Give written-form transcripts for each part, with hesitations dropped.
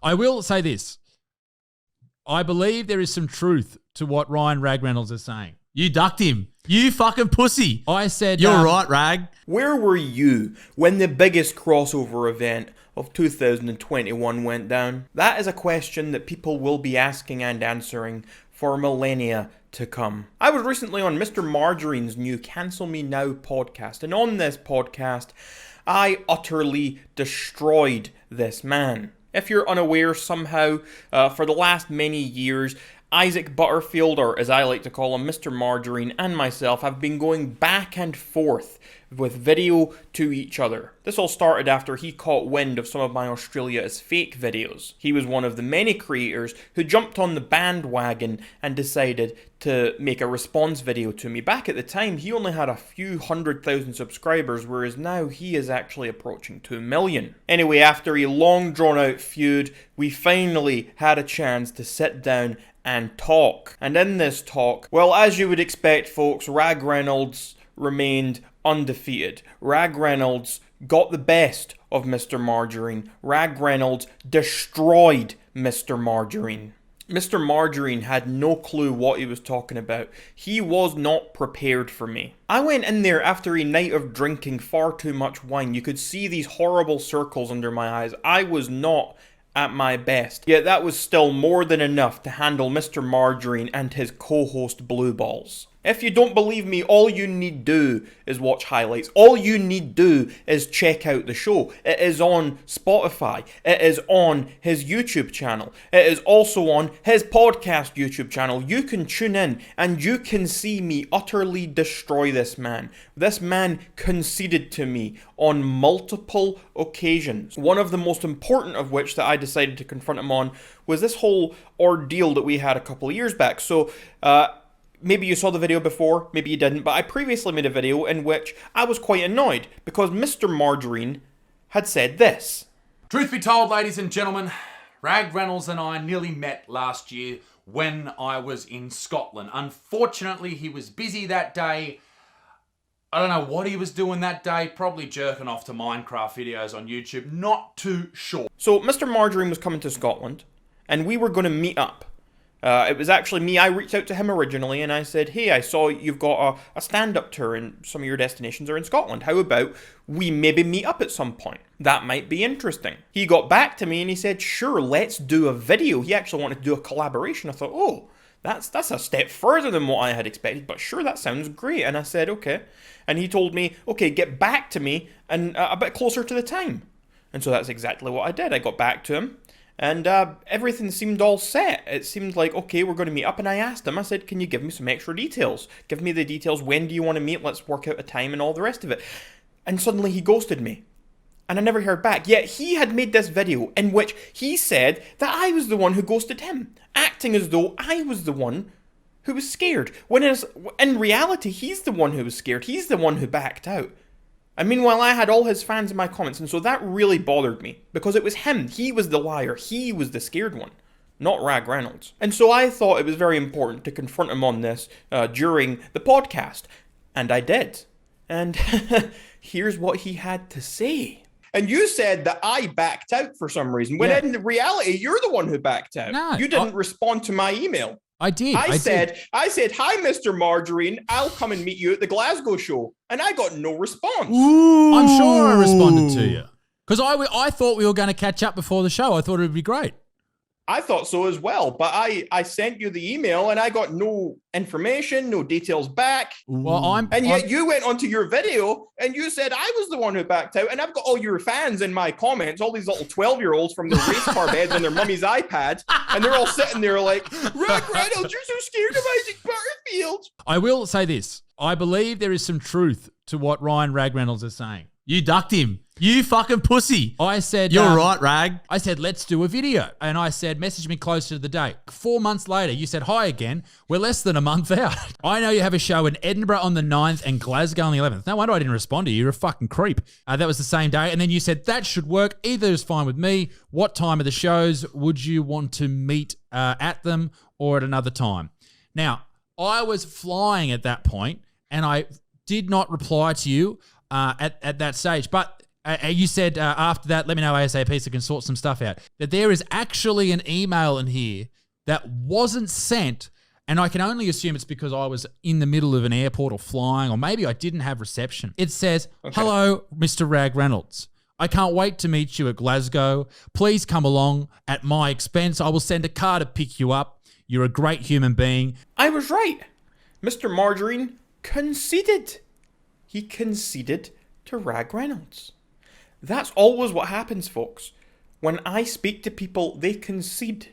I will say this. I believe there is some truth to what Ryan Ragreynolds is saying. You ducked him. You fucking pussy. I said... You're right, Rag. Where were you when the biggest crossover event of 2021 went down? That is a question that people will be asking and answering for millennia to come. I was recently on Mr. Margarine's new Cancel Me Now podcast, and on this podcast, I utterly destroyed this man. If you're unaware somehow, for the last many years, Isaac Butterfield, or as I like to call him, Mr. Margarine, and myself have been going back and forth with video to each other. This all started after he caught wind of some of my Australia is fake videos. He was one of the many creators who jumped on the bandwagon and decided to make a response video to me. Back at the time, he only had a few 100,000 subscribers, whereas now he is actually approaching 2 million. Anyway, after a long drawn out feud, we finally had a chance to sit down and talk. And in this talk, well, as you would expect, folks, Ragreynolds remained undefeated. Ragreynolds got the best of Mr. Margarine. Ragreynolds destroyed Mr. Margarine. Mr. Margarine had no clue what he was talking about. He was not prepared for me. I went in there after a night of drinking far too much wine. You could see these horrible circles under my eyes. I was not at my best. Yet that was still more than enough to handle Mr. Margarine and his co-host Blue Balls. If you don't believe me, all you need do is watch highlights. All you need do is check out the show. It is on Spotify. It is on his YouTube channel. It is also on his podcast YouTube channel. You can tune in and you can see me utterly destroy this man. This man conceded to me on multiple occasions. One of the most important of which that I decided to confront him on was this whole ordeal that we had a couple of years back. So, maybe you saw the video before, maybe you didn't, but I previously made a video in which I was quite annoyed because Mr. Margarine had said this. Truth be told, ladies and gentlemen, Ragreynolds and I nearly met last year when I was in Scotland. Unfortunately, he was busy that day. I don't know what he was doing that day, probably jerking off to Minecraft videos on YouTube, not too sure. So Mr. Margarine was coming to Scotland and we were going to meet up. It was actually me. I reached out to him originally and I said, hey, I saw you've got a stand-up tour and some of your destinations are in Scotland. How about we maybe meet up at some point? That might be interesting. He got back to me and he said, sure, let's do a video. He actually wanted to do a collaboration. I thought, oh, that's a step further than what I had expected, but sure, that sounds great. And I said, okay. And he told me, okay, get back to me and a bit closer to the time. And so that's exactly what I did. I got back to him. And everything seemed all set. It seemed like, okay, we're going to meet up. And I asked him, I said, can you give me some extra details? Give me the details. When do you want to meet? Let's work out a time and all the rest of it. And suddenly he ghosted me. And I never heard back. Yet he had made this video in which he said that I was the one who ghosted him, acting as though I was the one who was scared. When in reality, he's the one who was scared. He's the one who backed out. And meanwhile, I had all his fans in my comments, and so that really bothered me, because it was him. He was the liar. He was the scared one, not Ragreynolds. And so I thought it was very important to confront him on this during the podcast, and I did. And here's what he had to say. And you said that I backed out for some reason, when in reality, you're the one who backed out. No, you didn't respond to my email. I did. I said, hi, Mr. Margarine. I'll come and meet you at the Glasgow show. And I got no response. Ooh. I'm sure I responded to you. Because I thought we were going to catch up before the show. I thought it would be great. I thought so as well. But I sent you the email and I got no information, no details back. Well, yet you went onto your video and you said I was the one who backed out. And I've got all your fans in my comments, all these little 12-year-olds from their race car beds on their mummy's iPad. And they're all sitting there like, Ragreynolds, you're so scared of Isaac Butterfield. I will say this. I believe there is some truth to what Ryan Ragreynolds is saying. You ducked him. You fucking pussy. I said... You're right, Rag. I said, let's do a video. And I said, message me closer to the date. 4 months later, you said, hi again. We're less than a month out. I know you have a show in Edinburgh on the 9th and Glasgow on the 11th. No wonder I didn't respond to you. You're a fucking creep. That was the same day. And then you said, that should work. Either is fine with me. What time are the shows? Would you want to meet at them or at another time? Now, I was flying at that point and I did not reply to you at that stage. But You said after that, let me know ASAP so I can sort some stuff out. That there is actually an email in here that wasn't sent, and I can only assume it's because I was in the middle of an airport or flying, or maybe I didn't have reception. It says, Hello, Mr. Ragreynolds. I can't wait to meet you at Glasgow. Please come along at my expense. I will send a car to pick you up. You're a great human being. I was right. Mr. Margarine conceded. He conceded to Ragreynolds. That's always what happens, folks. When I speak to people, they concede.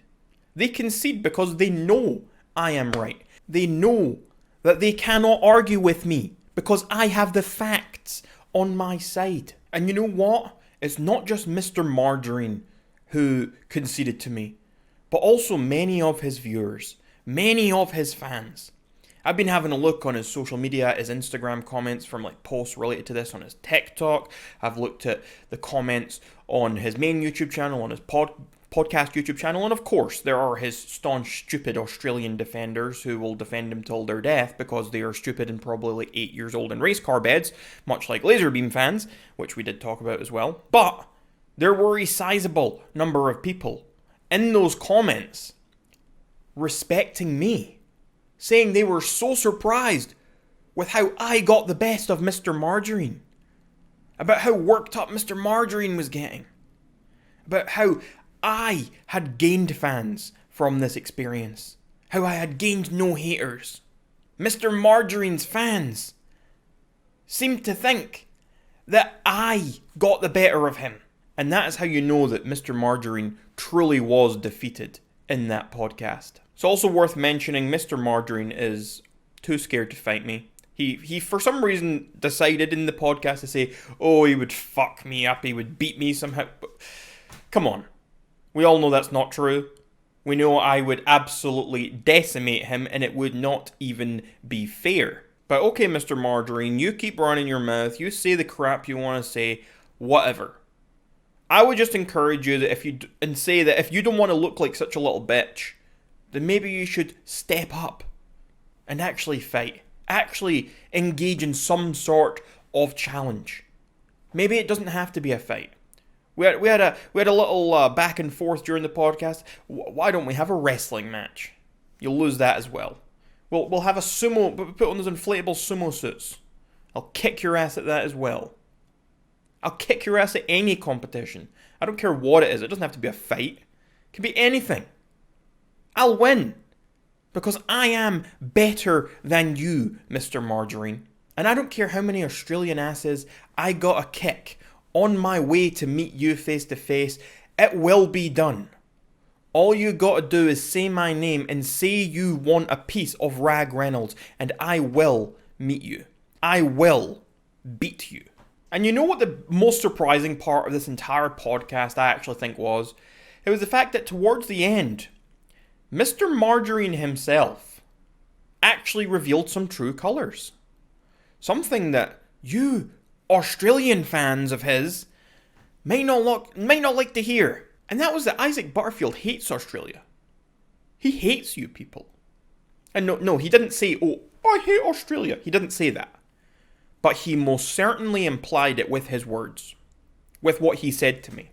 They concede because they know I am right. They know that they cannot argue with me because I have the facts on my side. And you know what? It's not just Mr. Margarine who conceded to me, but also many of his viewers, many of his fans. I've been having a look on his social media, his Instagram comments from like posts related to this on his TikTok. I've looked at the comments on his main YouTube channel, on his podcast YouTube channel, and of course there are his staunch stupid Australian defenders who will defend him till their death because they are stupid and probably like 8 years old in race car beds, much like Laserbeam fans, which we did talk about as well. But there were a sizable number of people in those comments respecting me, saying they were so surprised with how I got the best of Mr. Margarine, about how worked up Mr. Margarine was getting, about how I had gained fans from this experience, how I had gained no haters. Mr. Margarine's fans seemed to think that I got the better of him. And that is how you know that Mr. Margarine truly was defeated in that podcast. It's also worth mentioning Mr. Margarine is too scared to fight me. He for some reason decided in the podcast to say, oh, he would fuck me up, he would beat me somehow. Come on. We all know that's not true. We know I would absolutely decimate him and it would not even be fair. But okay, Mr. Margarine, you keep running your mouth, you say the crap you want to say, whatever. I would just encourage you that if you don't want to look like such a little bitch, then maybe you should step up and actually fight. Actually engage in some sort of challenge. Maybe it doesn't have to be a fight. We had a little back and forth during the podcast. Why don't we have a wrestling match? You'll lose that as well. We'll have a sumo, but put on those inflatable sumo suits. I'll kick your ass at that as well. I'll kick your ass at any competition. I don't care what it is. It doesn't have to be a fight. It can be anything. I'll win. Because I am better than you, Mr. Margarine. And I don't care how many Australian asses I got a kick on my way to meet you face to face. It will be done. All you got to do is say my name and say you want a piece of Ragreynolds, and I will meet you. I will beat you. And you know what the most surprising part of this entire podcast I actually think was? It was the fact that towards the end, Mr. Margarine himself actually revealed some true colours. Something that you Australian fans of his may not like to hear. And that was that Isaac Butterfield hates Australia. He hates you people. And no, he didn't say, oh, I hate Australia. He didn't say that. But he most certainly implied it with his words. With what he said to me.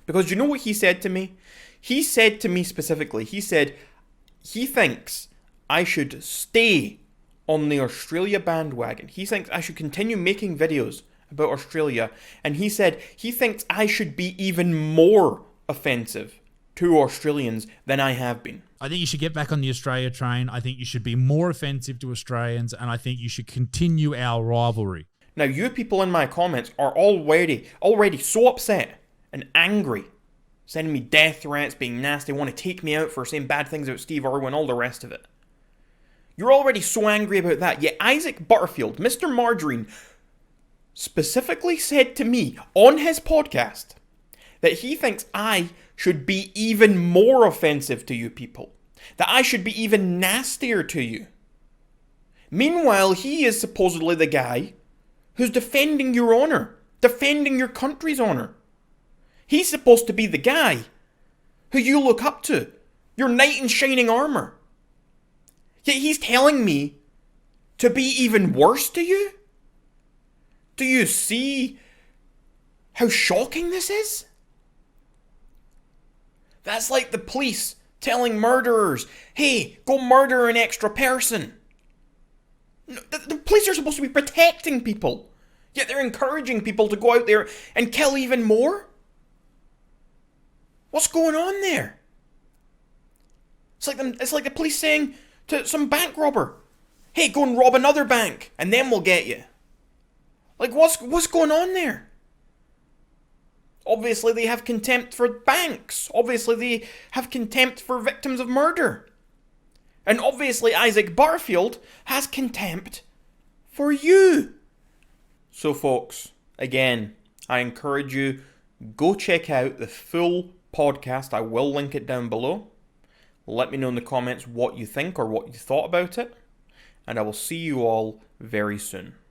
Because you know what he said to me? He said to me specifically, he said, he thinks I should stay on the Australia bandwagon. He thinks I should continue making videos about Australia. And he said he thinks I should be even more offensive to Australians than I have been. I think you should get back on the Australia train. I think you should be more offensive to Australians, and I think you should continue our rivalry. Now, you people in my comments are already so upset and angry, sending me death threats, being nasty, want to take me out for saying bad things about Steve Irwin, all the rest of it. You're already so angry about that, yet Isaac Butterfield, Mr. Margarine, specifically said to me on his podcast that he thinks I should be even more offensive to you people. That I should be even nastier to you. Meanwhile, he is supposedly the guy who's defending your honour, defending your country's honour. He's supposed to be the guy who you look up to, your knight in shining armour. Yet he's telling me to be even worse to you? Do you see how shocking this is? That's like the police telling murderers, hey, go murder an extra person. The police are supposed to be protecting people, yet they're encouraging people to go out there and kill even more? What's going on there? It's like the police saying to some bank robber, hey, go and rob another bank, and then we'll get you. Like, what's going on there? Obviously, they have contempt for banks. Obviously, they have contempt for victims of murder. And obviously, Isaac Butterfield has contempt for you. So, folks, again, I encourage you, go check out the full podcast. I will link it down below. Let me know in the comments what you think or what you thought about it. And I will see you all very soon.